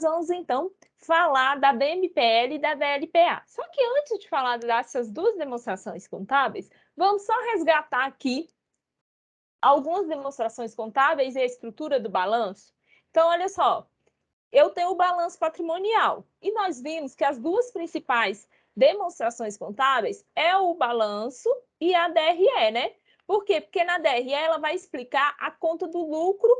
Vamos, então, falar da DMPL e da DLPA. Só que antes de falar dessas duas demonstrações contábeis, vamos só resgatar aqui algumas demonstrações contábeis e a estrutura do balanço. Então, olha só, eu tenho o balanço patrimonial e nós vimos que as duas principais demonstrações contábeis é o balanço e a DRE, né? Por quê? Porque na DRE ela vai explicar a conta do lucro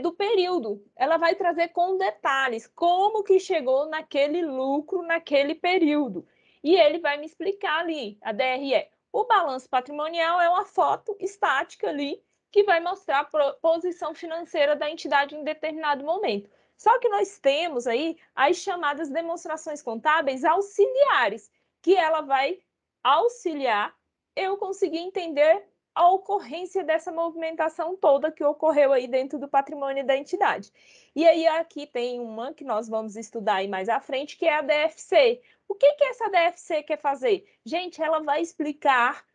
do período. Ela vai trazer com detalhes como que chegou naquele lucro naquele período. E ele vai me explicar ali, a DRE. O balanço patrimonial é uma foto estática ali que vai mostrar a posição financeira da entidade em determinado momento. Só que nós temos aí as chamadas demonstrações contábeis auxiliares, que ela vai auxiliar eu conseguir entender a ocorrência dessa movimentação toda que ocorreu aí dentro do patrimônio da entidade. E aí aqui tem uma que nós vamos estudar aí mais à frente, que é a DFC. O que essa DFC quer fazer? Gente, ela vai explicar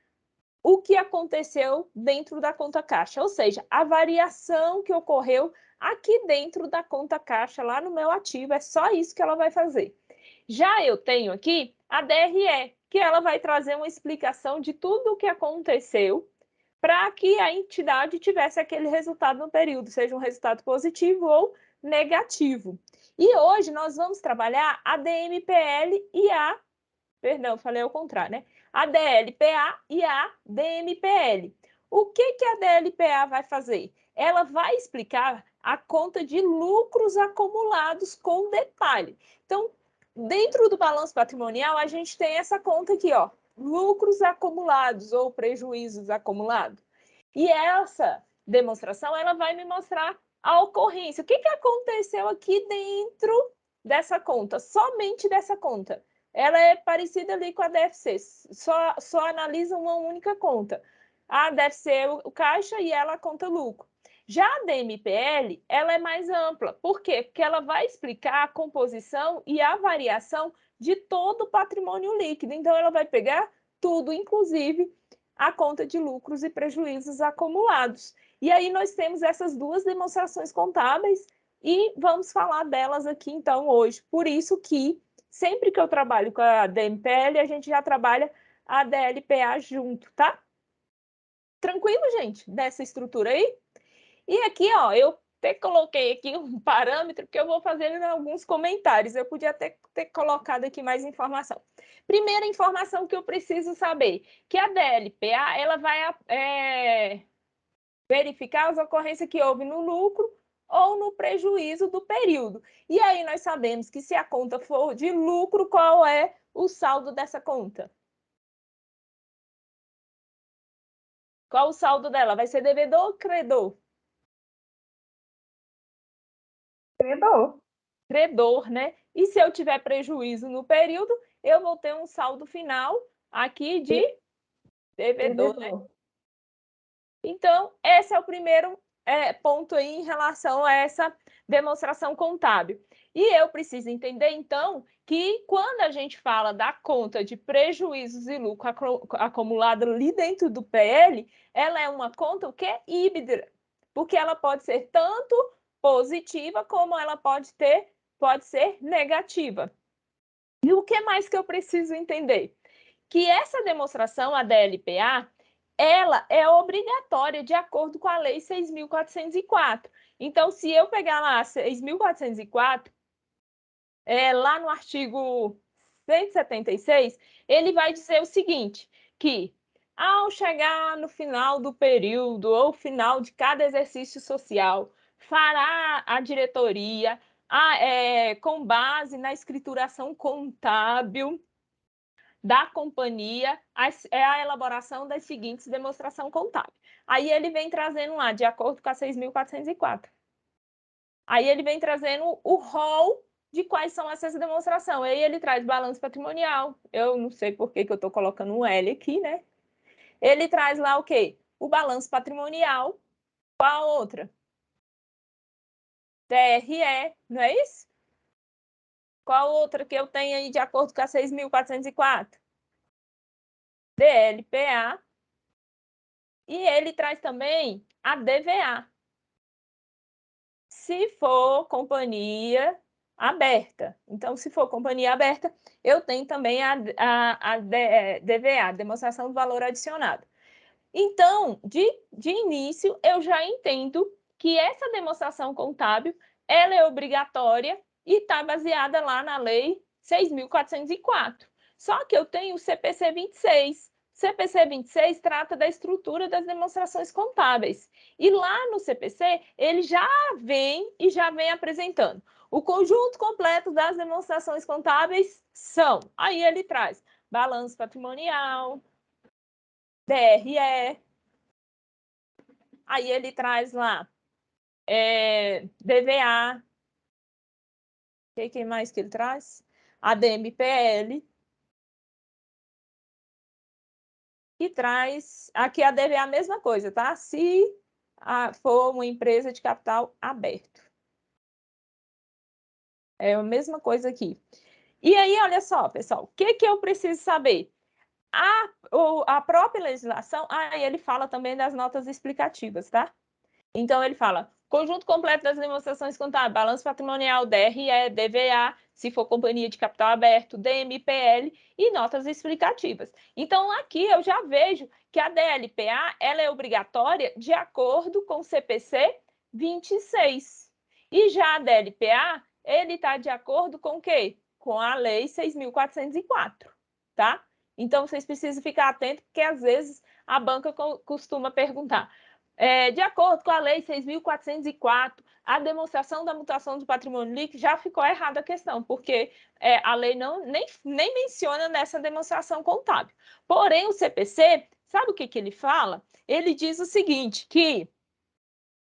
o que aconteceu dentro da conta caixa, ou seja, a variação que ocorreu aqui dentro da conta caixa, lá no meu ativo, é só isso que ela vai fazer. Já eu tenho aqui a DRE, que ela vai trazer uma explicação de tudo o que aconteceu para que a entidade tivesse aquele resultado no período, seja um resultado positivo ou negativo. E hoje nós vamos trabalhar a DMPL e a... Perdão, falei ao contrário, né? A DLPA e a DMPL. O que a DLPA vai fazer? Ela vai explicar a conta de lucros acumulados com detalhe. Então, dentro do balanço patrimonial, a gente tem essa conta aqui, ó, lucros acumulados ou prejuízos acumulados. E essa demonstração, ela vai me mostrar a ocorrência. O que aconteceu aqui dentro dessa conta? Somente dessa conta. Ela é parecida ali com a DFC, só analisa uma única conta. A DFC é o caixa e ela a conta lucro. Já a DMPL, ela é mais ampla. Por quê? Porque ela vai explicar a composição e a variação de todo o patrimônio líquido. Então, ela vai pegar tudo, inclusive a conta de lucros e prejuízos acumulados. E aí nós temos essas duas demonstrações contábeis e vamos falar delas aqui, então, hoje. Por isso que sempre que eu trabalho com a DMPL, a gente já trabalha a DLPA junto, tá? Tranquilo, gente, dessa estrutura aí? E aqui, ó, eu até coloquei aqui um parâmetro que eu vou fazendo alguns comentários. Eu podia até ter colocado aqui mais informação. Primeira informação que eu preciso saber, que a DLPA, ela vai verificar as ocorrências que houve no lucro ou no prejuízo do período. E aí nós sabemos que se a conta for de lucro, qual é o saldo dessa conta? Qual o saldo dela? Vai ser devedor ou credor? Credor. Credor, né? E se eu tiver prejuízo no período, eu vou ter um saldo final aqui de devedor, né? Então, esse é o primeiro ponto aí em relação a essa demonstração contábil. E eu preciso entender, então, que quando a gente fala da conta de prejuízos e lucro acumulado ali dentro do PL, ela é uma conta o quê? Híbrida, porque ela pode ser tanto positiva como ela pode ser negativa. E o que mais que eu preciso entender? Que essa demonstração, a DLPA, ela é obrigatória de acordo com a Lei 6.404. Então, se eu pegar lá 6.404, lá no artigo 176, ele vai dizer o seguinte, que ao chegar no final do período ou final de cada exercício social, fará a diretoria, com base na escrituração contábil da companhia, é a elaboração das seguintes demonstração contábil. Aí ele vem trazendo lá, de acordo com a 6.404. Aí ele vem trazendo o rol de quais são essas demonstrações. Aí ele traz balanço patrimonial. Eu não sei por que eu estou colocando um L aqui, né? Ele traz lá o quê? O balanço patrimonial. Qual a outra? TRE, não é isso? Qual outra que eu tenho aí de acordo com a 6.404? DLPA. E ele traz também a DVA. Se for companhia, aberta. Então, se for companhia aberta, eu tenho também a DVA, demonstração do valor adicionado. Então, de início, eu já entendo que essa demonstração contábil ela é obrigatória e está baseada lá na Lei 6.404. Só que eu tenho o CPC 26. CPC 26 trata da estrutura das demonstrações contábeis. E lá no CPC, ele já vem apresentando. O conjunto completo das demonstrações contábeis são. Aí ele traz balanço patrimonial, DRE. Aí ele traz lá DVA. O que mais que ele traz? A DMPL. E traz aqui a DVA a mesma coisa, tá? Se for uma empresa de capital aberto. É a mesma coisa aqui. E aí, olha só, pessoal, o que eu preciso saber? A própria legislação, aí ele fala também das notas explicativas, tá? Então, ele fala, conjunto completo das demonstrações contábeis, balanço patrimonial, DRE, DVA, se for companhia de capital aberto, DMPL e notas explicativas. Então, aqui eu já vejo que a DLPA ela é obrigatória de acordo com o CPC 26. E já a DLPA, ele está de acordo com o quê? Com a Lei 6.404, tá? Então, vocês precisam ficar atentos, porque às vezes a banca costuma perguntar. De acordo com a Lei 6.404, a demonstração da mutação do patrimônio líquido já ficou errada a questão, porque a lei nem menciona nessa demonstração contábil. Porém, o CPC, sabe o que ele fala? Ele diz o seguinte, que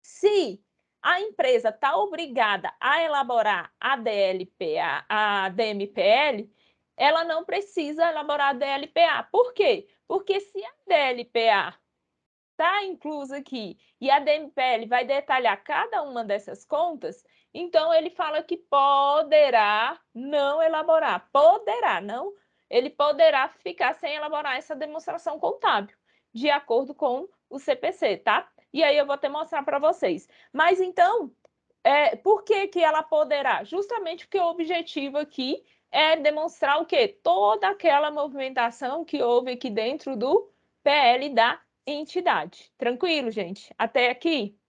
se a empresa está obrigada a elaborar a DLPA, a DMPL, ela não precisa elaborar a DLPA. Por quê? Porque se a DLPA está inclusa aqui e a DMPL vai detalhar cada uma dessas contas, então ele fala que poderá não elaborar. Poderá, não. Ele poderá ficar sem elaborar essa demonstração contábil, de acordo com o CPC, tá? E aí eu vou até mostrar para vocês. Mas então, por que ela poderá? Justamente porque o objetivo aqui é demonstrar o quê? Toda aquela movimentação que houve aqui dentro do PL da entidade. Tranquilo, gente? Até aqui?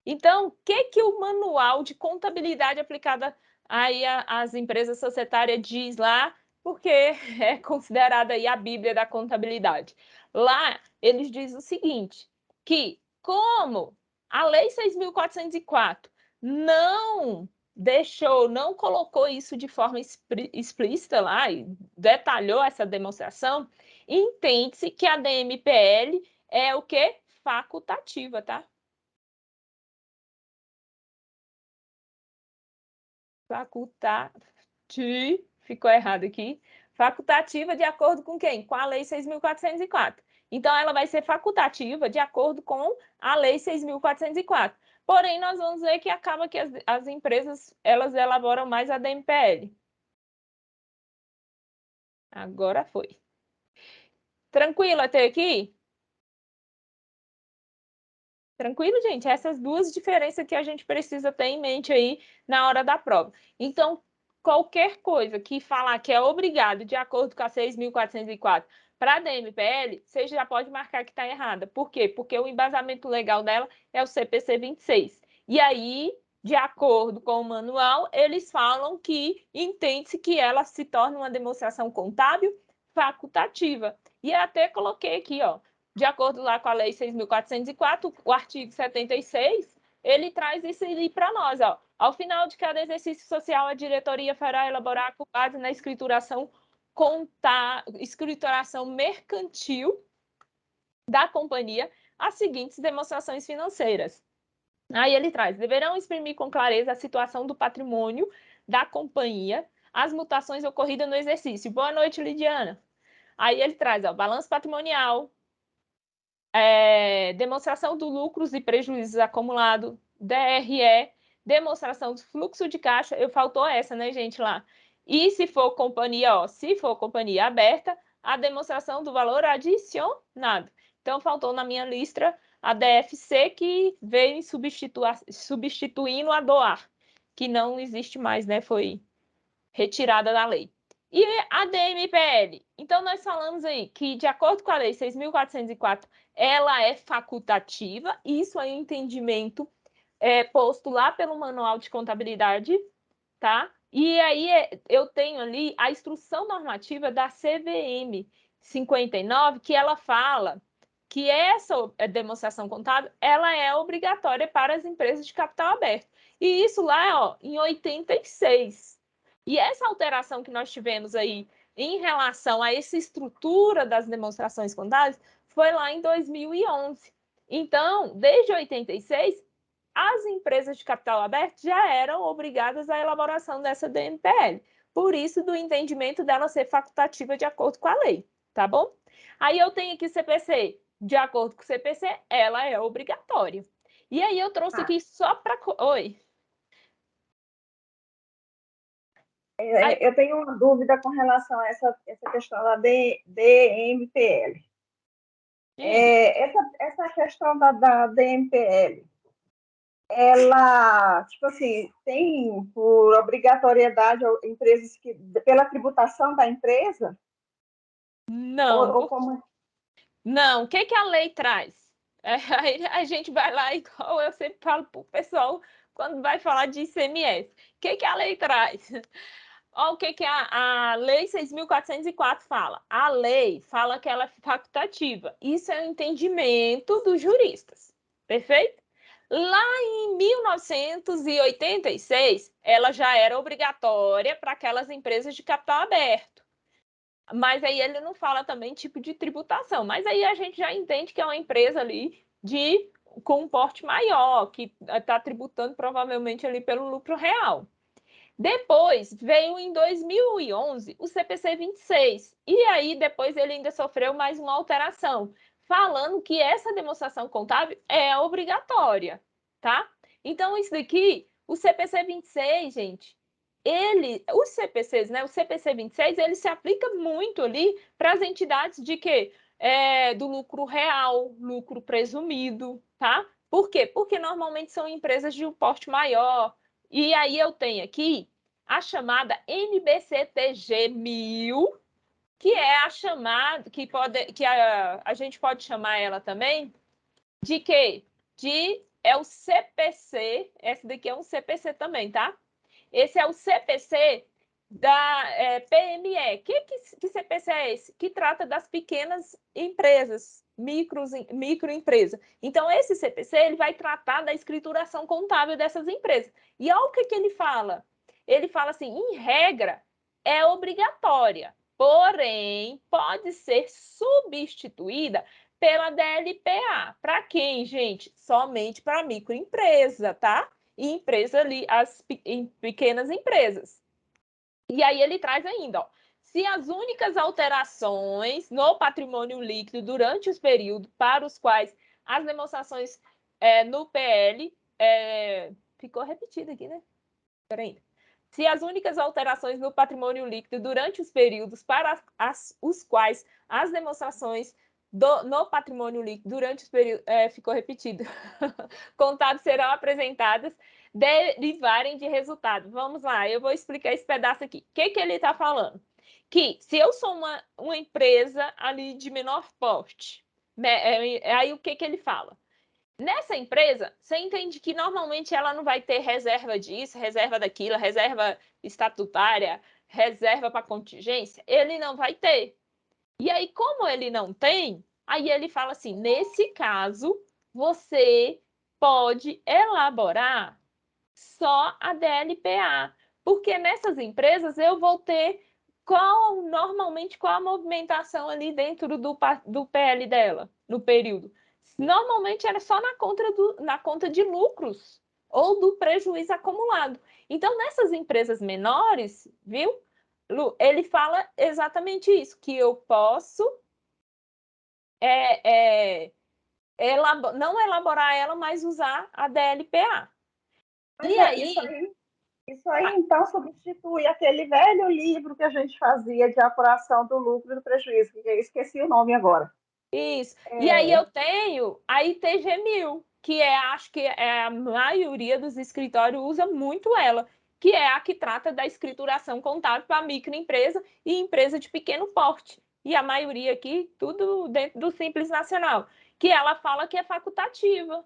Então, o que o manual de contabilidade aplicada aí às empresas societárias diz lá? Porque é considerada aí a Bíblia da contabilidade. Lá, eles dizem o seguinte, que como a Lei 6.404 não não colocou isso de forma explícita lá e detalhou essa demonstração, entende-se que a DMPL é o quê? Facultativa, tá? Ficou errado aqui. Facultativa de acordo com quem? Com a Lei 6.404. Então, ela vai ser facultativa de acordo com a Lei 6.404. Porém, nós vamos ver que acaba que as empresas, elas elaboram mais a DMPL. Agora foi. Tranquilo até aqui? Tranquilo, gente? Essas duas diferenças que a gente precisa ter em mente aí na hora da prova. Então, qualquer coisa que falar que é obrigado de acordo com a 6.404 para a DMPL, você já pode marcar que está errada. Por quê? Porque o embasamento legal dela é o CPC 26. E aí, de acordo com o manual, eles falam que entende-se que ela se torna uma demonstração contábil facultativa. E até coloquei aqui, ó, de acordo lá com a Lei 6.404, o artigo 76, ele traz isso aí para nós. Ó. Ao final de cada exercício social, a diretoria fará elaborar, com base na escrituração mercantil da companhia, as seguintes demonstrações financeiras. Aí ele traz, deverão exprimir com clareza a situação do patrimônio da companhia, as mutações ocorridas no exercício. Boa noite, Lidiana. Aí ele traz, ó, balanço patrimonial, demonstração do lucros e prejuízos acumulados, DRE, demonstração do fluxo de caixa, faltou essa, né, gente, lá. E se for companhia, ó, se for companhia aberta, a demonstração do valor adicionado. Então, faltou na minha lista a DFC, que veio substituindo a DOAR, que não existe mais, né? Foi retirada da lei. E a DMPL? Então, nós falamos aí que, de acordo com a Lei 6.404, ela é facultativa, isso é um entendimento posto lá pelo Manual de Contabilidade, tá? E aí eu tenho ali a instrução normativa da CVM 59, que ela fala que essa demonstração contábil ela é obrigatória para as empresas de capital aberto. E isso lá, ó, em 86. E essa alteração que nós tivemos aí em relação a essa estrutura das demonstrações contábeis foi lá em 2011. Então, desde 86, as empresas de capital aberto já eram obrigadas à elaboração dessa DMPL. Por isso, do entendimento dela ser facultativa de acordo com a lei, tá bom? Aí eu tenho aqui CPC. De acordo com o CPC, ela é obrigatória. E aí eu trouxe aqui só para... Oi. Eu tenho uma dúvida com relação a essa questão da DMPL. Essa questão da DMPL, ela, tipo assim, tem por obrigatoriedade empresas que, pela tributação da empresa? Não. Ou como... Não, o que a lei traz? Aí a gente vai lá, igual eu sempre falo para o pessoal, quando vai falar de ICMS. O que a lei traz? Olha o que a Lei 6.404 fala. A lei fala que ela é facultativa. Isso é o entendimento dos juristas. Perfeito? Lá em 1986, ela já era obrigatória para aquelas empresas de capital aberto. Mas aí ele não fala também tipo de tributação. Mas aí a gente já entende que é uma empresa ali com um porte maior, que está tributando provavelmente ali pelo lucro real. Depois veio em 2011 o CPC 26, e aí depois ele ainda sofreu mais uma alteração, falando que essa demonstração contábil é obrigatória, tá? Então, isso daqui, o CPC 26, gente, os CPCs, né? O CPC 26, ele se aplica muito ali para as entidades de quê? Do lucro real, lucro presumido, tá? Por quê? Porque normalmente são empresas de um porte maior. E aí eu tenho aqui a chamada NBCTG 1000, que é a chamada, que a gente pode chamar ela também de quê? É o CPC, esse daqui é um CPC também, tá? Esse é o CPC da PME. Que CPC é esse? Que trata das pequenas empresas, microempresa. Então, esse CPC ele vai tratar da escrituração contábil dessas empresas. E olha o que ele fala. Ele fala assim, em regra, é obrigatória, porém, pode ser substituída pela DLPA. Para quem, gente? Somente para microempresa, tá? E empresa ali, as pequenas empresas. E aí ele traz ainda, ó, se as únicas alterações no patrimônio líquido durante os períodos para os quais as demonstrações no PL... ficou repetido aqui, né? Peraí. Se as únicas alterações no patrimônio líquido durante os períodos para os quais as demonstrações no patrimônio líquido durante os períodos... ficou repetido. Contados serão apresentadas derivarem de resultado. Vamos lá, eu vou explicar esse pedaço aqui. O que ele está falando? Que se eu sou uma empresa ali de menor porte, aí o que ele fala? Nessa empresa, você entende que normalmente ela não vai ter reserva disso, reserva daquilo, reserva estatutária, reserva para contingência? Ele não vai ter. E aí, como ele não tem, aí ele fala assim: nesse caso, você pode elaborar só a DLPA, porque nessas empresas eu vou ter normalmente qual a movimentação ali dentro do PL dela no período. Normalmente era só na conta de lucros ou do prejuízo acumulado. Então, nessas empresas menores, viu? Lu, ele fala exatamente isso, que eu posso não elaborar ela, mas usar a DLPA. E aí... Isso aí, então, substitui aquele velho livro que a gente fazia de apuração do lucro e do prejuízo, que eu esqueci o nome agora. Isso. E aí eu tenho a ITG 1000, que acho que a maioria dos escritórios usa muito ela, que é a que trata da escrituração contábil para microempresa e empresa de pequeno porte. E a maioria aqui, tudo dentro do Simples Nacional, que ela fala que é facultativa.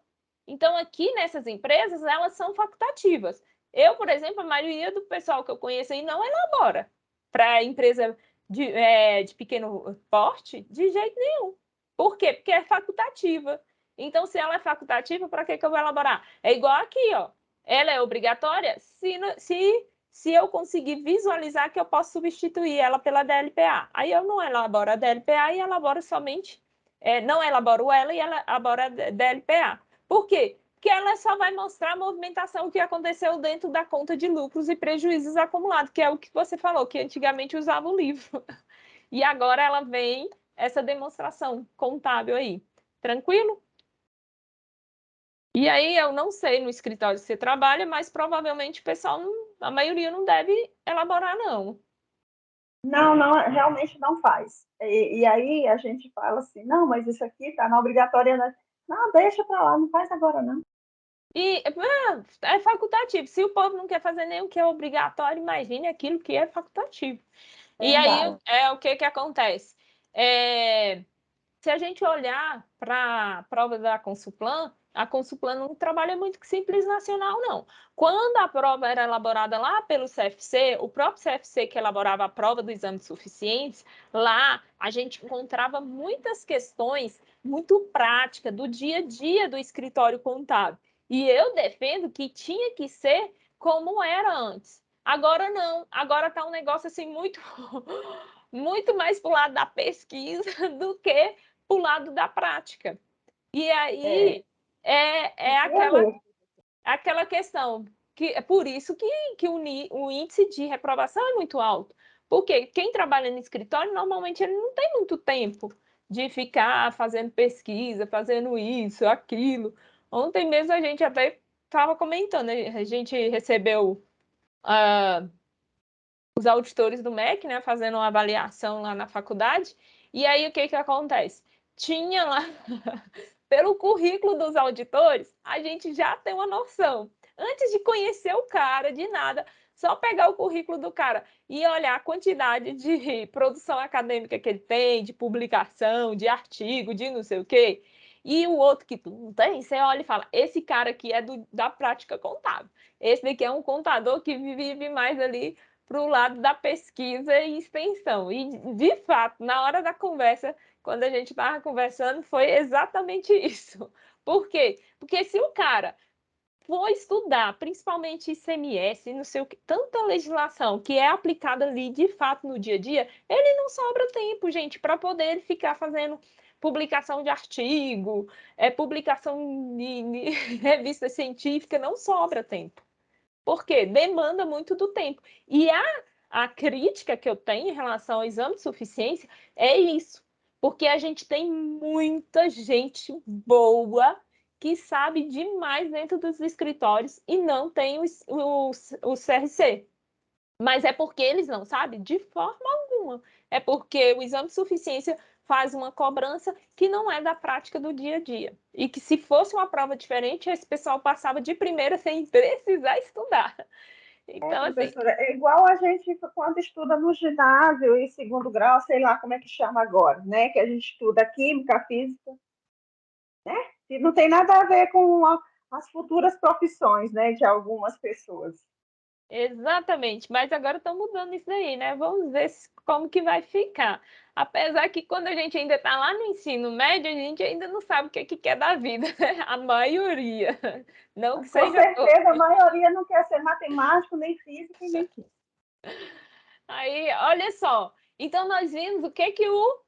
Então, aqui nessas empresas, elas são facultativas. Eu, por exemplo, a maioria do pessoal que eu conheço aí não elabora para empresa de pequeno porte de jeito nenhum. Por quê? Porque é facultativa. Então, se ela é facultativa, para que eu vou elaborar? É igual aqui, ó. Ela é obrigatória se eu conseguir visualizar que eu posso substituir ela pela DLPA. Aí eu não elaboro a DLPA e elaboro somente, não elaboro ela e elaboro a DLPA. Por quê? Porque ela só vai mostrar a movimentação que aconteceu dentro da conta de lucros e prejuízos acumulados, que é o que você falou, que antigamente usava o livro. E agora ela vem essa demonstração contábil aí. Tranquilo? E aí eu não sei no escritório que você trabalha, mas provavelmente o pessoal, a maioria não deve elaborar, não. Não, realmente não faz. E aí a gente fala assim, não, mas isso aqui está na obrigatoriedade. Não, deixa para lá, não faz agora, não. E é facultativo. Se o povo não quer fazer nem o que é obrigatório, imagine aquilo que é facultativo. E aí o que acontece? Se a gente olhar para a prova da Consulplan, a Consulplan não trabalha muito com Simples Nacional, não. Quando a prova era elaborada lá pelo CFC, o próprio CFC que elaborava a prova do exame de suficiência, lá a gente encontrava muitas questões muito práticas do dia a dia do escritório contábil. E eu defendo que tinha que ser como era antes. Agora não, agora está um negócio assim muito, muito mais para o lado da pesquisa do que para o lado da prática. E aí é aquela questão, que é por isso que o índice de reprovação é muito alto. Porque quem trabalha no escritório, normalmente ele não tem muito tempo de ficar fazendo pesquisa, fazendo isso, aquilo. Ontem mesmo a gente até estava comentando, a gente recebeu os auditores do MEC, né, fazendo uma avaliação lá na faculdade, e aí o que acontece? Tinha lá, pelo currículo dos auditores, a gente já tem uma noção. Antes de conhecer o cara, de nada, só pegar o currículo do cara e olhar a quantidade de produção acadêmica que ele tem, de publicação, de artigo, de não sei o quê. E o outro que tu não tem, você olha e fala, esse cara aqui é da prática contábil. Esse daqui é um contador que vive mais ali para o lado da pesquisa e extensão. E, de fato, na hora da conversa, quando a gente estava conversando, foi exatamente isso. Por quê? Porque se o cara for estudar, principalmente ICMS, não sei o que, tanta legislação que é aplicada ali de fato no dia a dia, ele não sobra tempo, gente, para poder ficar fazendo publicação de artigo, publicação em revista científica, não sobra tempo. Porque demanda muito do tempo. E a crítica que eu tenho em relação ao exame de suficiência é isso. Porque a gente tem muita gente boa que sabe demais dentro dos escritórios e não tem o CRC. Mas é porque eles não sabem? De forma alguma. É porque o exame de suficiência faz uma cobrança que não é da prática do dia a dia. E que se fosse uma prova diferente, esse pessoal passava de primeira sem precisar estudar. Então, assim, professora, é igual a gente quando estuda no ginásio e segundo grau, sei lá como é que chama agora, né? Que a gente estuda química, física, né? E não tem nada a ver com as futuras profissões, né, de algumas pessoas. exatamente, mas agora estão mudando isso daí, né? Vamos ver como que vai ficar. Apesar que quando a gente ainda está lá no ensino médio, a gente ainda não sabe o que quer da vida, né? A maioria. Não que Com seja certeza, a maioria não quer ser matemático, nem físico e nem químico. Aí, olha só. Então, nós vimos o que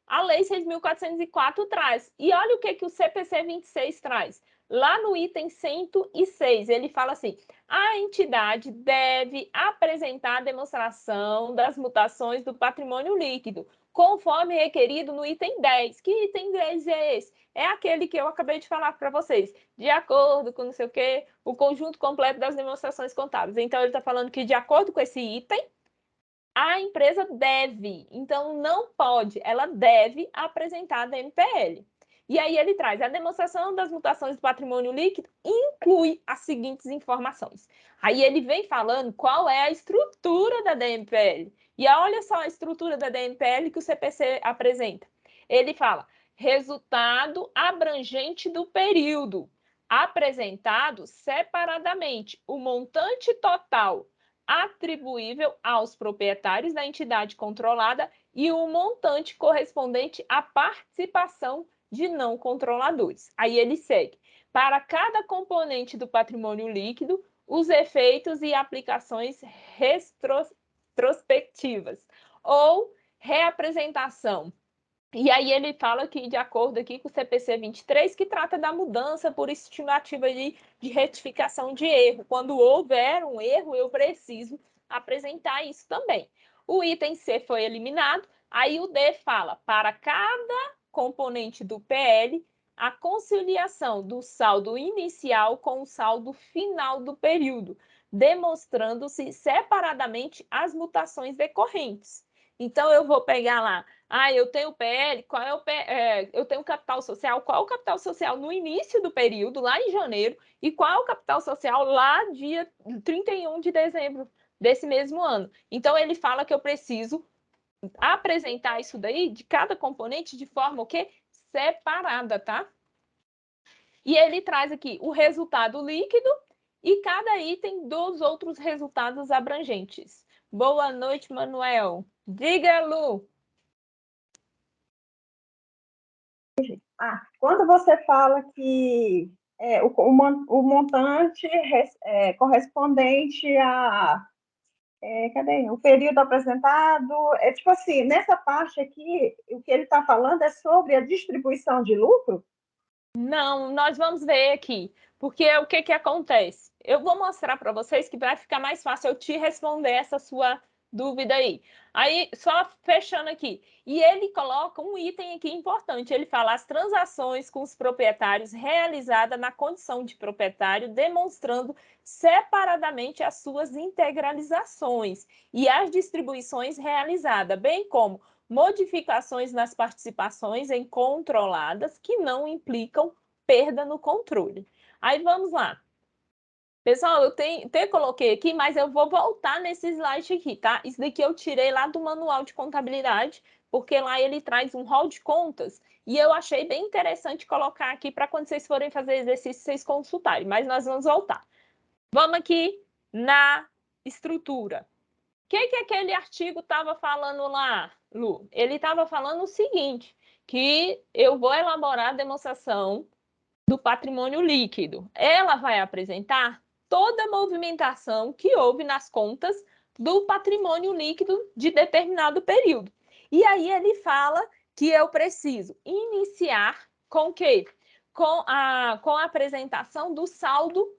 a Lei 6.404 traz. E olha o que o CPC 26 traz. Lá no item 106, ele fala assim: a entidade deve apresentar a demonstração das mutações do patrimônio líquido, conforme requerido no item 10. Que item 10 é esse? É aquele que eu acabei de falar para vocês, de acordo com não sei o quê, o conjunto completo das demonstrações contábeis. Então, ele está falando que, de acordo com esse item, a empresa deve, então não pode, ela deve apresentar a DMPL. E aí ele traz: a demonstração das mutações do patrimônio líquido inclui as seguintes informações. Aí ele vem falando qual é a estrutura da DMPL. E olha só a estrutura da DMPL que o CPC apresenta. Ele fala: resultado abrangente do período, apresentado separadamente o montante total atribuível aos proprietários da entidade controlada e o montante correspondente à participação de não controladores. Aí ele segue: para cada componente do patrimônio líquido, os efeitos e aplicações retrospectivas ou reapresentação. E aí ele fala aqui, de acordo aqui com o CPC 23, que trata da mudança por estimativa de retificação de erro. Quando houver um erro, eu preciso apresentar isso também. O item C foi eliminado, aí o D fala: para cada componente do PL, a conciliação do saldo inicial com o saldo final do período, demonstrando-se separadamente as mutações decorrentes. Então, eu vou pegar lá: eu tenho o PL, qual é o eu tenho o capital social, qual é o capital social no início do período, lá em janeiro, e qual é o capital social lá dia 31 de dezembro desse mesmo ano. Então, ele fala que eu preciso apresentar isso daí de cada componente de forma o quê? Separada, tá? E ele traz aqui o resultado líquido e cada item dos outros resultados abrangentes. Boa noite, Manuel. Diga, Lu. Quando você fala que o montante correspondente a cadê? O período apresentado, é tipo assim, nessa parte aqui, o que ele está falando é sobre a distribuição de lucro? Não, nós vamos ver aqui, porque o que acontece? Eu vou mostrar para vocês que vai ficar mais fácil eu te responder essa sua dúvida aí. Aí, só fechando aqui, e ele coloca um item aqui importante, ele fala: as transações com os proprietários realizadas na condição de proprietário, demonstrando separadamente as suas integralizações e as distribuições realizadas, bem como modificações nas participações em controladas que não implicam perda no controle. Aí vamos lá. Pessoal, eu coloquei aqui, mas eu vou voltar nesse slide aqui, tá? Isso daqui eu tirei lá do manual de contabilidade, porque lá ele traz um rol de contas e eu achei bem interessante colocar aqui para quando vocês forem fazer exercício, vocês consultarem, mas nós vamos voltar. Vamos aqui na estrutura. O que aquele artigo estava falando lá, Lu? Ele estava falando o seguinte, que eu vou elaborar a demonstração do patrimônio líquido. Ela vai apresentar toda a movimentação que houve nas contas do patrimônio líquido de determinado período. E aí ele fala que eu preciso iniciar com o quê? Com a apresentação do saldo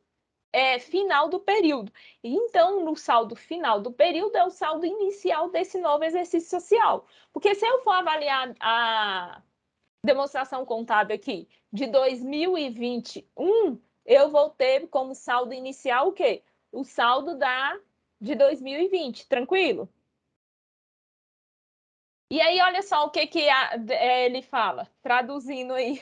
final do período. Então, no saldo final do período é o saldo inicial desse novo exercício social. Porque se eu for avaliar a demonstração contábil aqui de 2021, eu vou ter como saldo inicial o quê? O saldo de 2020, tranquilo? E aí, olha só o que ele fala, traduzindo aí.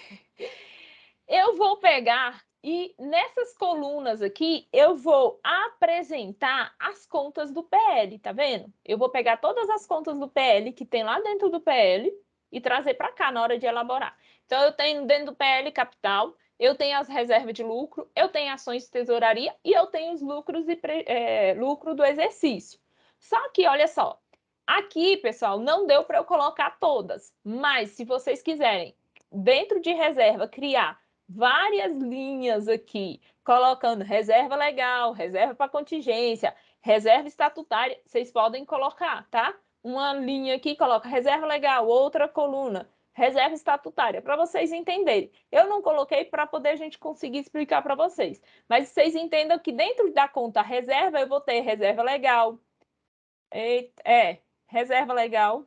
Eu vou pegar e nessas colunas aqui, eu vou apresentar as contas do PL, tá vendo? Eu vou pegar todas as contas do PL que tem lá dentro do PL e trazer para cá na hora de elaborar. Então, eu tenho dentro do PL capital, eu tenho as reservas de lucro, eu tenho ações de tesouraria e eu tenho os lucros e lucro do exercício. Só que, olha só, aqui, pessoal, não deu para eu colocar todas, mas se vocês quiserem, dentro de reserva, criar várias linhas aqui, colocando reserva legal, reserva para contingência, reserva estatutária, vocês podem colocar, tá? Uma linha aqui, coloca reserva legal, outra coluna, reserva estatutária, para vocês entenderem. Eu não coloquei para poder a gente conseguir explicar para vocês, mas vocês entendam que dentro da conta reserva, eu vou ter reserva legal, reserva legal.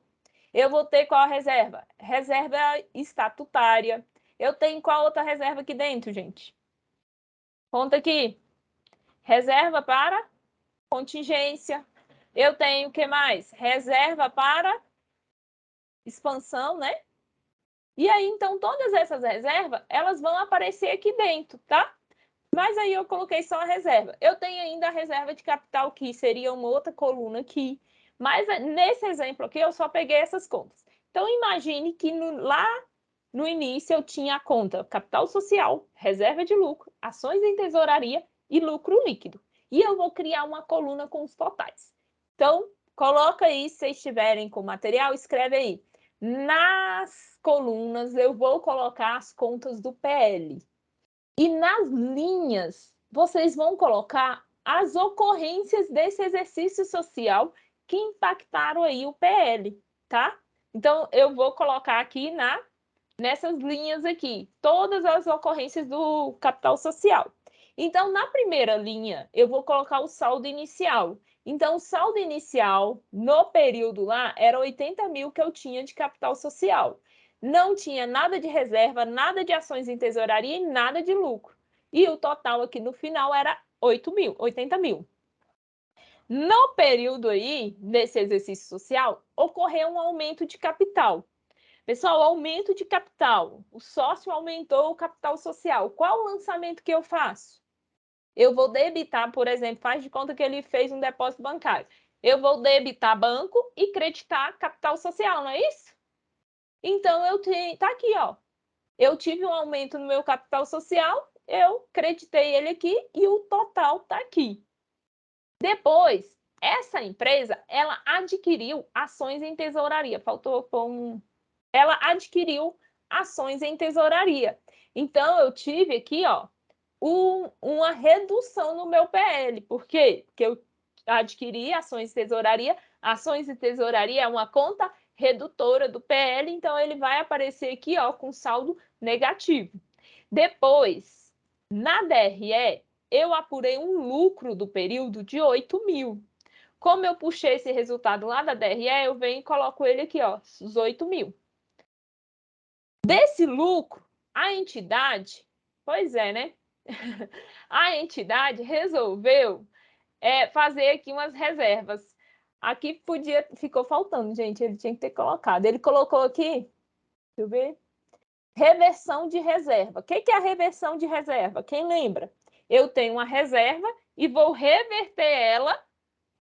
Eu vou ter qual reserva? Reserva estatutária. Eu tenho qual outra reserva aqui dentro, gente? Conta aqui. Reserva para contingência. Eu tenho o que mais? Reserva para expansão, né? E aí, então, todas essas reservas, elas vão aparecer aqui dentro, tá? Mas aí eu coloquei só a reserva. Eu tenho ainda a reserva de capital, que seria uma outra coluna aqui. Mas nesse exemplo aqui, eu só peguei essas contas. Então, imagine que lá no início eu tinha a conta capital social, reserva de lucro, ações em tesouraria e lucro líquido. E eu vou criar uma coluna com os totais. Então, coloca aí, se vocês estiverem com material, escreve aí. Nas colunas, eu vou colocar as contas do PL. E nas linhas, vocês vão colocar as ocorrências desse exercício social que impactaram aí o PL, tá? Então, eu vou colocar aqui nessas linhas aqui, todas as ocorrências do capital social. Então, na primeira linha, eu vou colocar o saldo inicial. Então, o saldo inicial, no período lá, era 80 mil que eu tinha de capital social. Não tinha nada de reserva, nada de ações em tesouraria e nada de lucro. E o total aqui no final era 80 mil. No período aí, nesse exercício social, ocorreu um aumento de capital. Pessoal, aumento de capital. O sócio aumentou o capital social. Qual o lançamento que eu faço? Eu vou debitar, por exemplo, faz de conta que ele fez um depósito bancário. Eu vou debitar banco e creditar capital social, não é isso? Então, tá aqui, ó. Eu tive um aumento no meu capital social, eu creditei ele aqui e o total tá aqui. Depois, essa empresa, ela adquiriu ações em tesouraria. Faltou pôr ela adquiriu ações em tesouraria. Então, eu tive aqui, ó, uma redução no meu PL. Por quê? Porque eu adquiri ações de tesouraria. Ações de tesouraria é uma conta redutora do PL, então ele vai aparecer aqui, ó, com saldo negativo. Depois, na DRE, eu apurei um lucro do período de 8 mil. Como eu puxei esse resultado lá da DRE, eu venho e coloco ele aqui, ó, os 8 mil. Desse lucro, a entidade, pois é, né? A entidade resolveu fazer aqui umas reservas. Aqui ficou faltando, gente, ele tinha que ter colocado. Ele colocou aqui, deixa eu ver, reversão de reserva. O que é a reversão de reserva? Quem lembra? Eu tenho uma reserva e vou reverter ela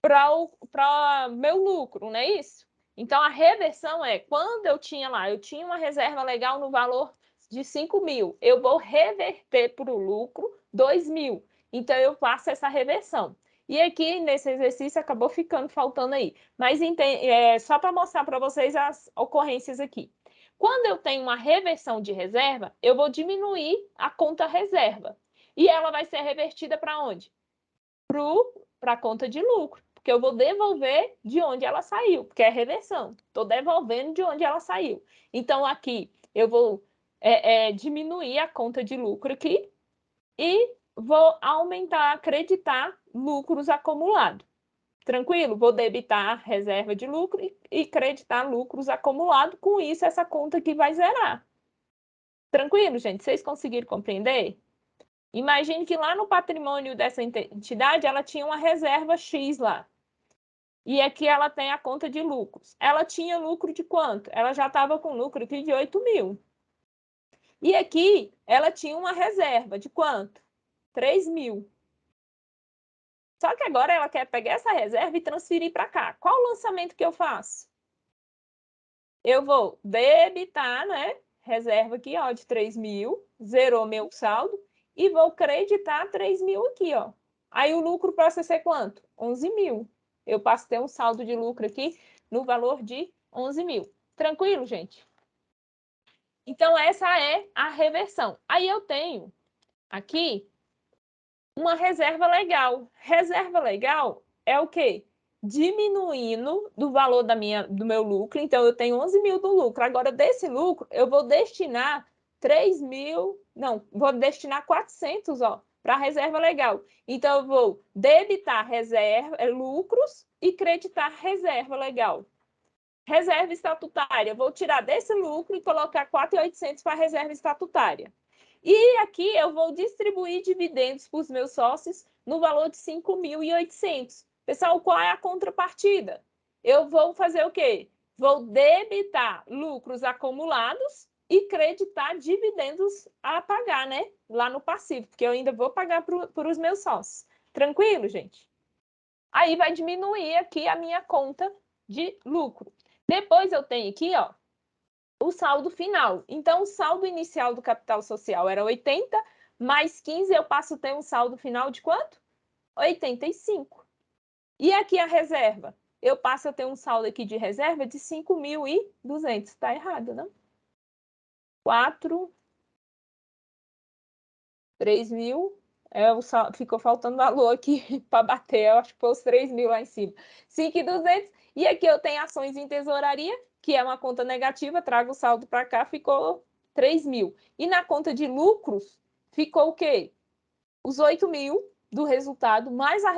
para meu lucro, não é isso? Então, a reversão é quando eu tinha uma reserva legal no valor de 5 mil, eu vou reverter para o lucro 2 mil. Então, eu faço essa reversão. E aqui, nesse exercício, acabou faltando aí. Mas só para mostrar para vocês as ocorrências aqui. Quando eu tenho uma reversão de reserva, eu vou diminuir a conta reserva. E ela vai ser revertida para onde? Para a conta de lucro. Porque eu vou devolver de onde ela saiu, porque é reversão. Estou devolvendo de onde ela saiu. Então, aqui, eu vou diminuir a conta de lucro aqui e vou acreditar lucros acumulados. Tranquilo? Vou debitar reserva de lucro e creditar lucros acumulados. Com isso, essa conta aqui vai zerar. Tranquilo, gente? Vocês conseguiram compreender? Imagine que lá no patrimônio dessa entidade, ela tinha uma reserva X lá. E aqui ela tem a conta de lucros. Ela tinha lucro de quanto? Ela já estava com lucro aqui de 8 mil. E aqui ela tinha uma reserva de quanto? 3 mil. Só que agora ela quer pegar essa reserva e transferir para cá. Qual o lançamento que eu faço? Eu vou debitar, né? Reserva aqui, ó, de 3 mil. Zerou meu saldo. E vou creditar 3 mil aqui, ó. Aí o lucro passa a ser quanto? 11 mil. Eu passo a ter um saldo de lucro aqui no valor de 11 mil. Tranquilo, gente? Então, essa é a reversão. Aí eu tenho aqui uma reserva legal. Reserva legal é o quê? Diminuindo do valor do meu lucro. Então, eu tenho 11 mil do lucro. Agora, desse lucro, eu vou destinar 3 mil... Não, vou destinar 400, ó, para a reserva legal. Então, eu vou debitar lucros e creditar reserva legal. Reserva estatutária, vou tirar desse lucro e colocar 4.800 para a reserva estatutária. E aqui eu vou distribuir dividendos para os meus sócios no valor de 5.800. Pessoal, qual é a contrapartida? Eu vou fazer o quê? Vou debitar lucros acumulados e creditar dividendos a pagar, né? Lá no passivo, porque eu ainda vou pagar para os meus sócios. Tranquilo, gente? Aí vai diminuir aqui a minha conta de lucro. Depois eu tenho aqui, ó, o saldo final. Então, o saldo inicial do capital social era 80, mais 15, eu passo a ter um saldo final de quanto? 85. E aqui a reserva? Eu passo a ter um saldo aqui de reserva de 5.200. Está errado, não? 3.000. Ficou faltando valor aqui para bater. Eu acho que foi os 3.000 lá em cima. 5.200. E aqui eu tenho ações em tesouraria, que é uma conta negativa. Trago o saldo para cá, ficou 3.000. E na conta de lucros, ficou o quê? Os 8.000 do resultado, mais a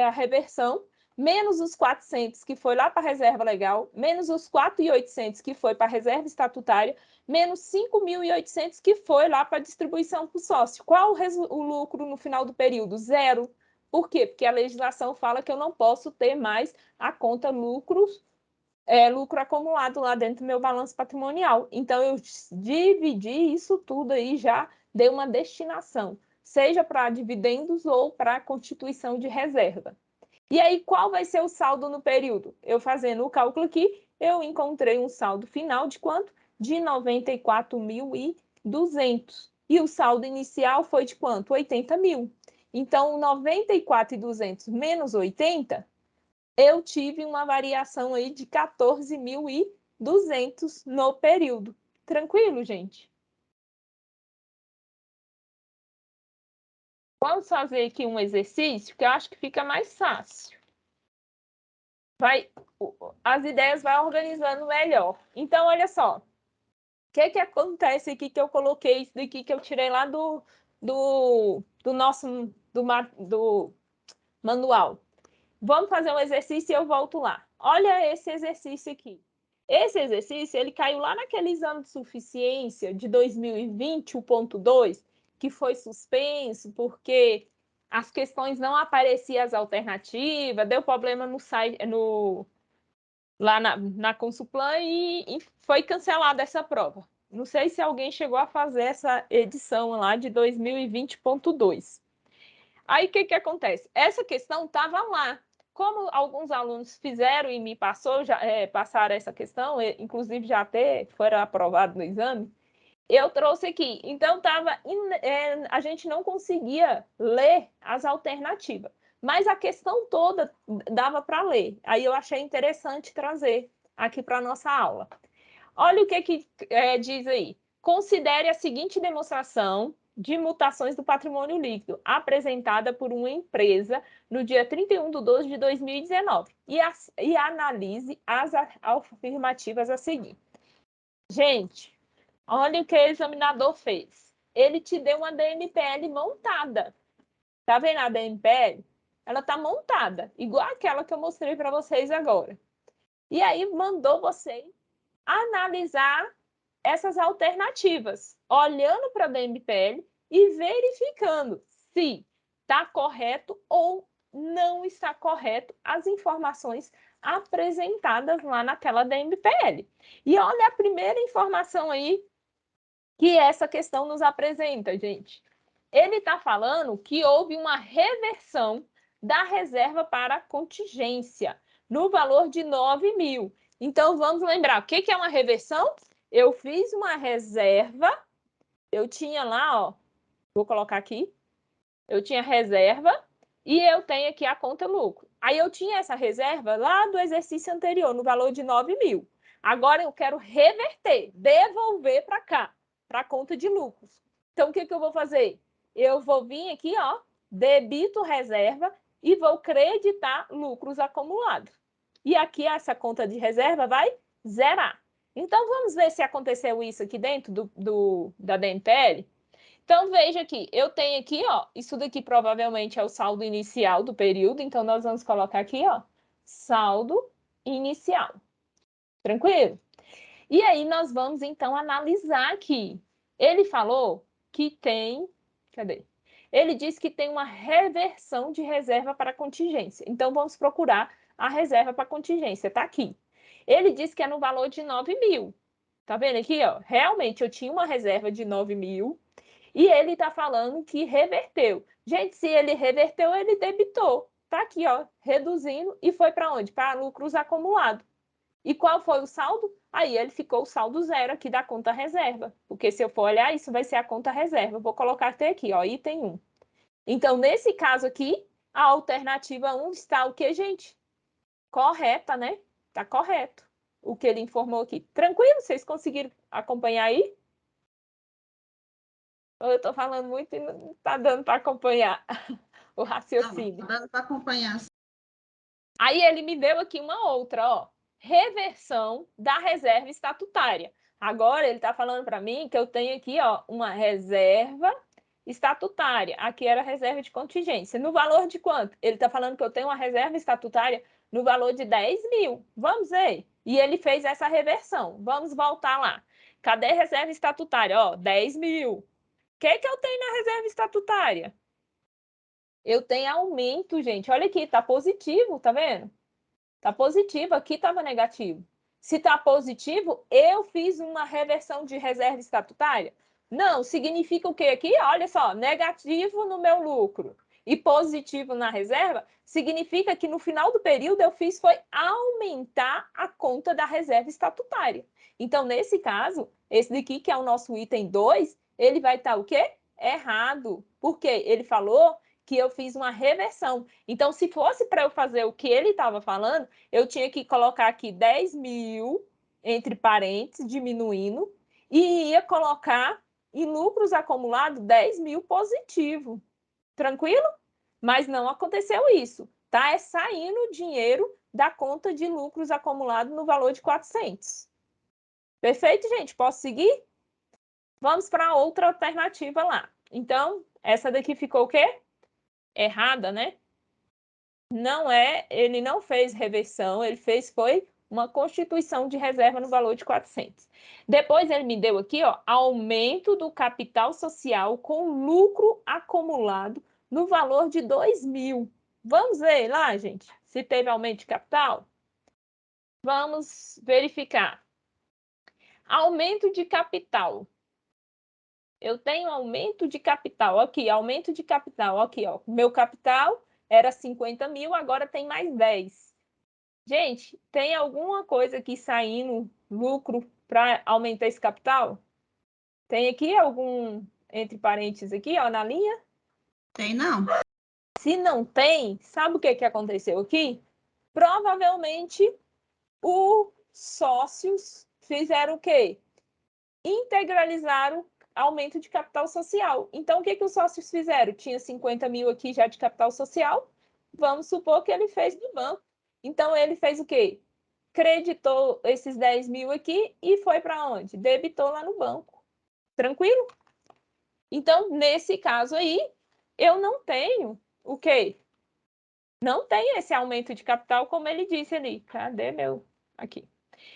reversão, menos os 400 que foi lá para a reserva legal, menos os 4.800 que foi para a reserva estatutária, menos 5.800 que foi lá para a distribuição para o sócio. Qual o lucro no final do período? Zero. Por quê? Porque a legislação fala que eu não posso ter mais a conta lucro acumulado lá dentro do meu balanço patrimonial. Então, eu dividi isso tudo aí, já dei uma destinação, seja para dividendos ou para constituição de reserva. E aí, qual vai ser o saldo no período? Eu fazendo o cálculo aqui, eu encontrei um saldo final de quanto? De 94.200. E o saldo inicial foi de quanto? 80.000. Então, 94.200 menos 80, eu tive uma variação aí de 14.200 no período. Tranquilo, gente? Vamos fazer aqui um exercício que eu acho que fica mais fácil. As ideias vai organizando melhor. Então, olha só. O que acontece aqui que eu coloquei isso daqui que eu tirei lá do nosso manual. Vamos fazer um exercício e eu volto lá. Olha esse exercício aqui. Esse exercício, ele caiu lá naquele exame de suficiência de 2020, o ponto 2, que foi suspenso porque as questões não apareciam as alternativas, deu problema no site, lá na Consulplan e foi cancelada essa prova. Não sei se alguém chegou a fazer essa edição lá de 2020.2. Aí, o que acontece? Essa questão estava lá. Como alguns alunos fizeram e me passaram essa questão, inclusive já até foram aprovados no exame, eu trouxe aqui. Então, a gente não conseguia ler as alternativas, mas a questão toda dava para ler. Aí eu achei interessante trazer aqui para a nossa aula. Olha o que diz aí. Considere a seguinte demonstração de mutações do patrimônio líquido, apresentada por uma empresa no dia 31 de 12 de 2019, e analise as afirmativas a seguir. Gente, olha o que o examinador fez. Ele te deu uma DMPL montada. Tá vendo a DMPL? Ela tá montada, igual aquela que eu mostrei para vocês agora. E aí mandou vocês analisar essas alternativas, olhando para a DMPL e verificando se está correto ou não está correto as informações apresentadas lá naquela DMPL. E olha a primeira informação aí que essa questão nos apresenta, gente. Ele está falando que houve uma reversão da reserva para contingência no valor de 9.000. Então, vamos lembrar, o que é uma reversão? Eu fiz uma reserva, eu tinha lá, ó, vou colocar aqui, eu tinha reserva e eu tenho aqui a conta lucro. Aí eu tinha essa reserva lá do exercício anterior, no valor de 9.000. Agora eu quero reverter, devolver para cá, para a conta de lucros. Então, o que eu vou fazer? Eu vou vir aqui, ó, debito reserva e vou creditar lucros acumulados. E aqui essa conta de reserva vai zerar. Então, vamos ver se aconteceu isso aqui dentro da DMPL. Então, veja aqui, eu tenho aqui, ó, isso daqui provavelmente é o saldo inicial do período, então nós vamos colocar aqui, ó, saldo inicial. Tranquilo? E aí nós vamos, então, analisar aqui. Ele falou que tem... Cadê? ele diz que tem uma reversão de reserva para contingência. Então, vamos procurar a reserva para contingência. Está aqui. Ele diz que é no valor de 9.000. Tá vendo aqui? Ó? Realmente, eu tinha uma reserva de 9.000 e ele está falando que reverteu. Gente, se ele reverteu, ele debitou. Tá aqui, ó, reduzindo e foi para onde? Para lucros acumulados. E qual foi o saldo? Aí ele ficou o saldo zero aqui da conta reserva. Porque se eu for olhar, isso vai ser a conta reserva. Vou colocar até aqui, ó, item 1. Então, nesse caso aqui, a alternativa 1 está o que, gente? Correta, né? Está correto o que ele informou aqui. Tranquilo? Vocês conseguiram acompanhar aí? Ou eu estou falando muito e não está dando para acompanhar o raciocínio? Não, tá dando para acompanhar. Aí ele me deu aqui uma outra, ó. Reversão da reserva estatutária. Agora ele está falando para mim que eu tenho aqui, ó, uma reserva estatutária. Aqui era a reserva de contingência. No valor de quanto? Ele está falando que eu tenho uma reserva estatutária no valor de 10.000. Vamos ver. E ele fez essa reversão. Vamos voltar lá. Cadê a reserva estatutária? Ó, 10.000. O que eu tenho na reserva estatutária? Eu tenho aumento, gente. Olha aqui, tá positivo, tá vendo? Tá positivo, aqui estava negativo. Se está positivo, eu fiz uma reversão de reserva estatutária? Não, significa o quê aqui? Olha só, negativo no meu lucro e positivo na reserva, significa que no final do período eu fiz foi aumentar a conta da reserva estatutária. Então, nesse caso, esse daqui, que é o nosso item 2, ele vai estar o quê? Errado. Por quê? Ele falou que eu fiz uma reversão. Então, se fosse para eu fazer o que ele estava falando, eu tinha que colocar aqui 10.000, entre parênteses, diminuindo, e ia colocar em lucros acumulados 10.000 positivo. Tranquilo? Mas não aconteceu isso. Tá? É saindo dinheiro da conta de lucros acumulados no valor de 400. Perfeito, gente? Posso seguir? Vamos para outra alternativa lá. Então, essa daqui ficou o quê? Errada, né? Não é, ele não fez reversão, ele fez foi uma constituição de reserva no valor de 400. Depois ele me deu aqui, ó, aumento do capital social com lucro acumulado no valor de 2.000. Vamos ver lá, gente, se teve aumento de capital? Vamos verificar. Aumento de capital. Eu tenho aumento de capital aqui, aumento de capital aqui, ó. Meu capital era 50.000, agora tem mais 10. Gente, tem alguma coisa aqui saindo lucro para aumentar esse capital? Tem aqui algum, entre parênteses aqui, ó, na linha? Tem não. Se não tem, sabe o que aconteceu aqui? Provavelmente os sócios fizeram o quê? Integralizaram aumento de capital social. Então, o que os sócios fizeram? Tinha 50.000 aqui já de capital social, vamos supor que ele fez do banco. Então, ele fez o quê? Creditou esses 10.000 aqui e foi para onde? Debitou lá no banco. Tranquilo? Então, nesse caso aí, eu não tenho o quê? Não tem esse aumento de capital, como ele disse ali. Cadê meu? Aqui.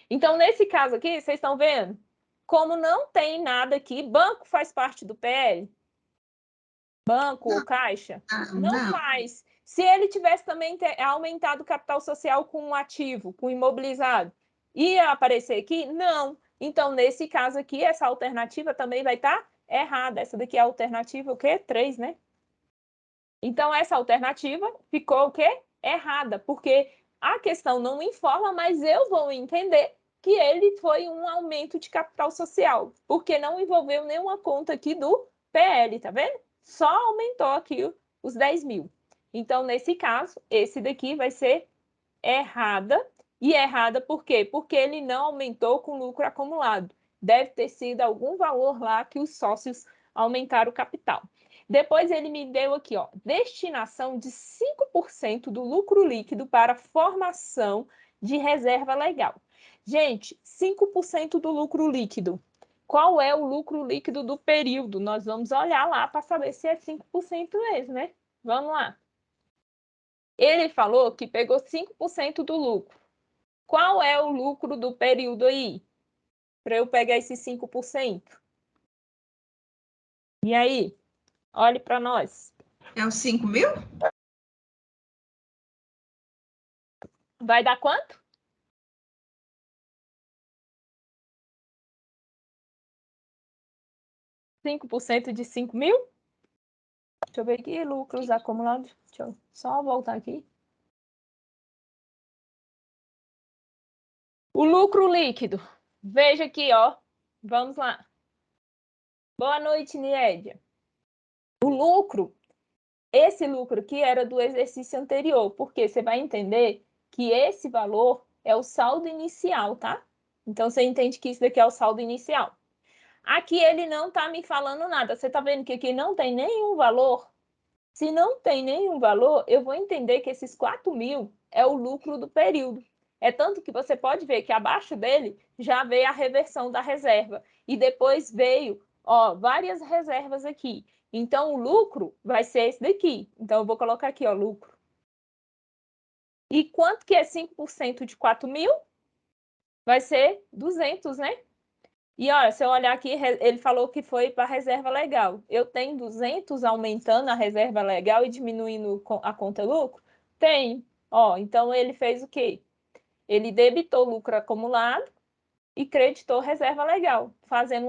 Então, nesse caso aqui, vocês estão vendo? Como não tem nada aqui, banco faz parte do PL? Banco ou caixa? Não faz. Se ele tivesse também aumentado o capital social com um ativo, com imobilizado, ia aparecer aqui? Não. Então, nesse caso aqui, essa alternativa também vai estar errada. Essa daqui é a alternativa o quê? 3, né? Então, essa alternativa ficou o quê? Errada, porque a questão não informa, mas eu vou entender que ele foi um aumento de capital social, porque não envolveu nenhuma conta aqui do PL, tá vendo? Só aumentou aqui os 10.000. Então, nesse caso, esse daqui vai ser errada. E errada por quê? Porque ele não aumentou com lucro acumulado. Deve ter sido algum valor lá que os sócios aumentaram o capital. Depois ele me deu aqui, ó, destinação de 5% do lucro líquido para formação de reserva legal. Gente, 5% do lucro líquido. Qual é o lucro líquido do período? Nós vamos olhar lá para saber se é 5% mesmo, né? Vamos lá. Ele falou que pegou 5% do lucro. Qual é o lucro do período aí? Para eu pegar esses 5%. E aí? Olhe para nós. É os 5.000? Vai dar quanto? 5% de 5.000? Deixa eu ver aqui, lucros acumulados. Deixa eu só voltar aqui. O lucro líquido. Veja aqui, ó. Vamos lá. Boa noite, Niédia. O lucro, esse lucro aqui era do exercício anterior, porque você vai entender que esse valor é o saldo inicial, tá? Então, você entende que isso daqui é o saldo inicial. Aqui ele não está me falando nada. Você está vendo que aqui não tem nenhum valor? Se não tem nenhum valor, eu vou entender que esses 4.000 é o lucro do período. É tanto que você pode ver que abaixo dele já veio a reversão da reserva. E depois veio, ó, várias reservas aqui. Então, o lucro vai ser esse daqui. Então, eu vou colocar aqui, ó, lucro. E quanto que é 5% de 4.000? Vai ser 200, né? E olha, se eu olhar aqui, ele falou que foi para a reserva legal. Eu tenho 200 aumentando a reserva legal e diminuindo a conta lucro? Tenho. Ó, então ele fez o quê? Ele debitou lucro acumulado e creditou reserva legal, fazendo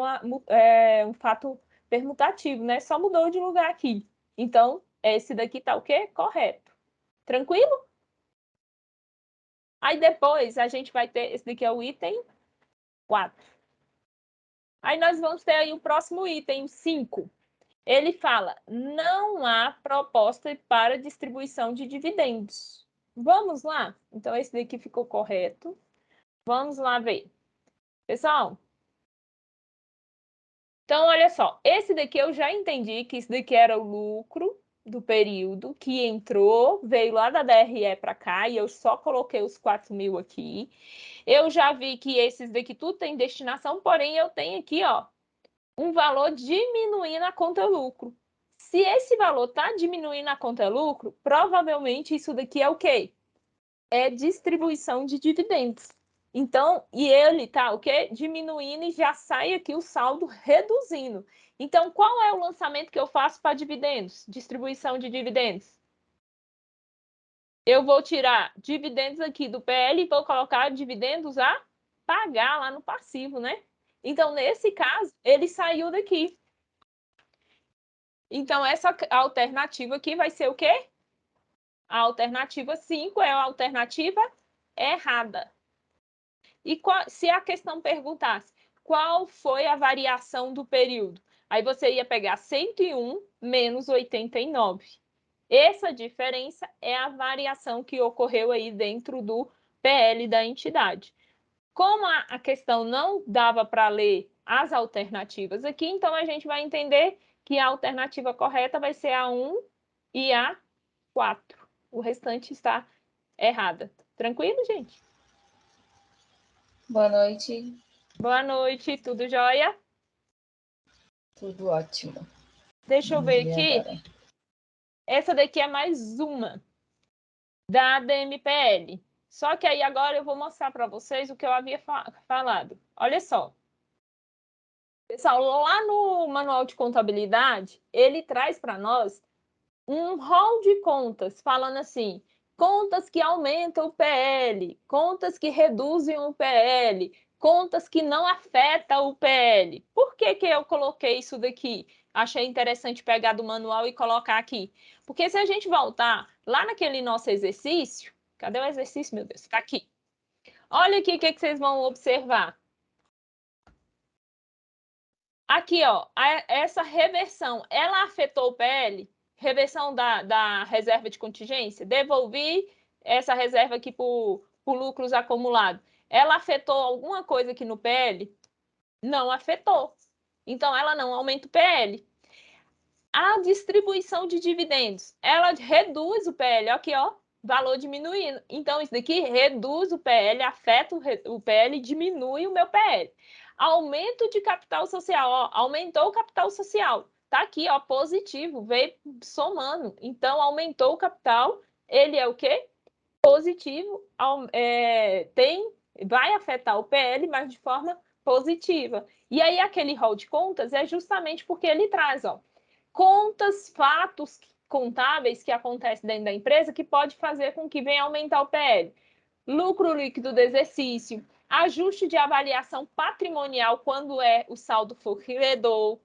um fato permutativo, né? Só mudou de lugar aqui. Então, esse daqui tá o quê? Correto. Tranquilo? Aí depois a gente vai ter, esse daqui é o item 4. Aí nós vamos ter aí o próximo item, 5. Ele fala, não há proposta para distribuição de dividendos. Vamos lá? Então, esse daqui ficou correto. Vamos lá ver. Pessoal, então, olha só. Esse daqui eu já entendi que isso daqui era o lucro do período que entrou, veio lá da DRE para cá e eu só coloquei os 4.000 aqui. Eu já vi que esses daqui tudo tem destinação, porém eu tenho aqui, ó, um valor diminuindo a conta lucro. Se esse valor está diminuindo a conta lucro, provavelmente isso daqui é o quê? É distribuição de dividendos. Então, e ele está o quê? Diminuindo e já sai aqui o saldo reduzindo. Então, qual é o lançamento que eu faço para dividendos? Distribuição de dividendos. Eu vou tirar dividendos aqui do PL e vou colocar dividendos a pagar lá no passivo, né? Então, nesse caso, ele saiu daqui. Então, essa alternativa aqui vai ser o quê? A alternativa 5 é a alternativa errada. E se a questão perguntasse qual foi a variação do período? Aí você ia pegar 101 menos 89. Essa diferença é a variação que ocorreu aí dentro do PL da entidade. Como a questão não dava para ler as alternativas aqui, então a gente vai entender que a alternativa correta vai ser a 1 e a 4. O restante está errada. Tranquilo, gente? Boa noite, Boa noite, tudo jóia? tudo ótimo. Deixa eu Vamos ver ver aqui. agora. Essa daqui é mais uma da DMPL. Só que aí agora eu vou mostrar para vocês o que eu havia falado. Olha só. Pessoal, lá no manual de contabilidade, ele traz para nós um rol de contas, falando assim, contas que aumentam o PL, contas que reduzem o PL, contas que não afetam o PL. Por que que eu coloquei isso daqui? Achei interessante pegar do manual e colocar aqui. Porque se a gente voltar lá naquele nosso exercício, cadê o exercício, meu Deus? Está aqui. Olha aqui o que vocês vão observar. Aqui, ó, essa reversão, ela afetou o PL? Reversão da reserva de contingência? Devolvi essa reserva aqui por lucros acumulados. Ela afetou alguma coisa aqui no PL? Não afetou. Então, ela não aumenta o PL. A distribuição de dividendos, ela reduz o PL. Aqui, ó, valor diminuindo. Então, isso daqui reduz o PL, afeta o PL e diminui o meu PL. Aumento de capital social, ó, aumentou o capital social. Tá aqui, ó, positivo, veio somando. Então, aumentou o capital, ele é o quê? Positivo, vai afetar o PL, mas de forma positiva. E aí, aquele rol de contas é justamente porque ele traz, ó, contas, fatos contábeis que acontecem dentro da empresa que pode fazer com que venha aumentar o PL. Lucro líquido do exercício, ajuste de avaliação patrimonial quando o saldo for credor,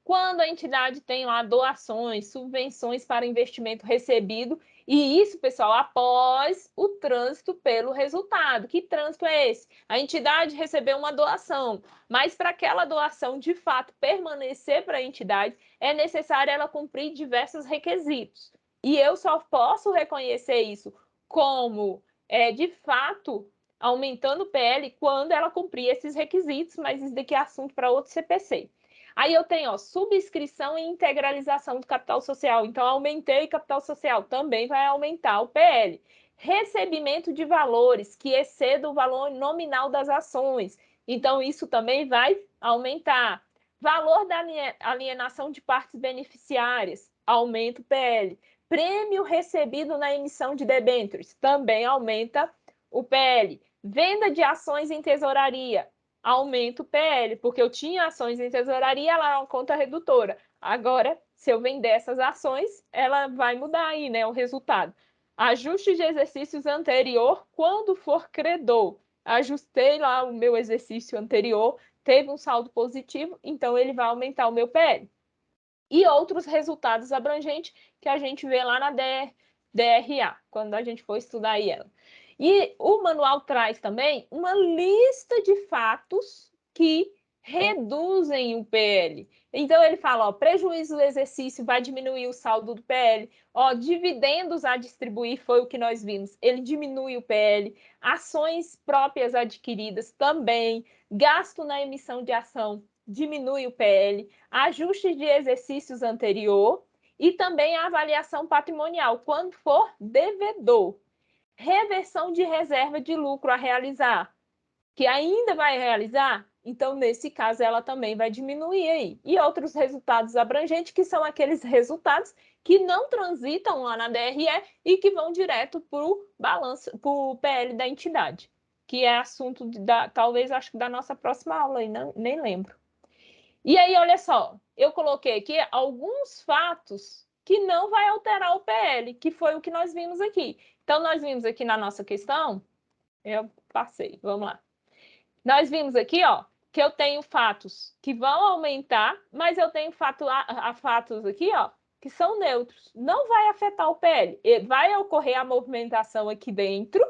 quando a entidade tem lá doações, subvenções para investimento recebido, e isso, pessoal, após o trânsito pelo resultado. Que trânsito é esse? A entidade recebeu uma doação, mas para aquela doação de fato permanecer para a entidade, é necessário ela cumprir diversos requisitos. E eu só posso reconhecer isso como, de fato, aumentando o PL quando ela cumprir esses requisitos, mas isso daqui é assunto para outro CPC. Aí eu tenho, subscrição e integralização do capital social. Então, aumentei capital social, também vai aumentar o PL. Recebimento de valores que exceda o valor nominal das ações. Então, isso também vai aumentar. Valor da alienação de partes beneficiárias, aumenta o PL. Prêmio recebido na emissão de debêntures, também aumenta o PL. Venda de ações em tesouraria, aumenta o PL, porque eu tinha ações em tesouraria, ela é uma conta redutora. Agora, se eu vender essas ações, ela vai mudar aí, né, o resultado. Ajuste de exercícios anterior quando for credor. Ajustei lá o meu exercício anterior, teve um saldo positivo, então ele vai aumentar o meu PL. E outros resultados abrangentes que a gente vê lá na DRA, quando a gente for estudar ela. E o manual traz também uma lista de fatos que reduzem o PL. Então, ele fala, prejuízo do exercício vai diminuir o saldo do PL. Dividendos a distribuir, foi o que nós vimos, ele diminui o PL. Ações próprias adquiridas também. Gasto na emissão de ação diminui o PL. Ajuste de exercícios anterior e também a avaliação patrimonial, quando for devedor. Reversão de reserva de lucro a realizar, que ainda vai realizar, então, nesse caso, ela também vai diminuir aí. E outros resultados abrangentes, que são aqueles resultados que não transitam lá na DRE e que vão direto para o balanço, para o PL da entidade, que é assunto, talvez, acho que da nossa próxima aula, aí, nem lembro. E aí, olha só, eu coloquei aqui alguns fatos que não vai alterar o PL, que foi o que nós vimos aqui. Então, nós vimos aqui na nossa questão, eu passei, vamos lá. Nós vimos aqui, que eu tenho fatos que vão aumentar, mas eu tenho fatos aqui, que são neutros. Não vai afetar o PL. Vai ocorrer a movimentação aqui dentro,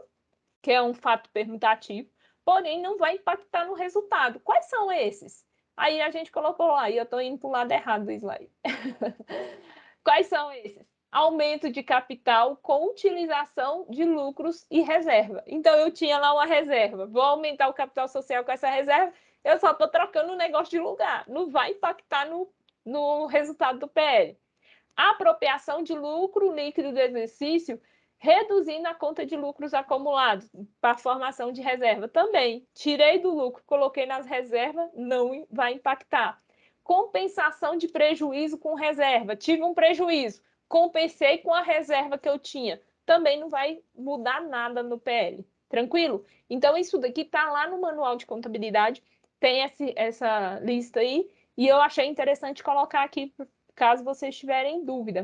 que é um fato permutativo, porém não vai impactar no resultado. Quais são esses? Aí a gente colocou lá, e eu estou indo para o lado errado do slide. Quais são esses? Aumento de capital com utilização de lucros e reserva. Então, eu tinha lá uma reserva, vou aumentar o capital social com essa reserva, eu só estou trocando o negócio de lugar, não vai impactar no resultado do PL. Apropriação de lucro líquido do exercício, reduzindo a conta de lucros acumulados para a formação de reserva. Também, tirei do lucro, coloquei nas reservas, não vai impactar. Compensação de prejuízo com reserva. Tive um prejuízo, compensei com a reserva que eu tinha. Também não vai mudar nada no PL. Tranquilo? Então, isso daqui está lá no manual de contabilidade, tem essa lista aí, e eu achei interessante colocar aqui, caso vocês tiverem dúvida.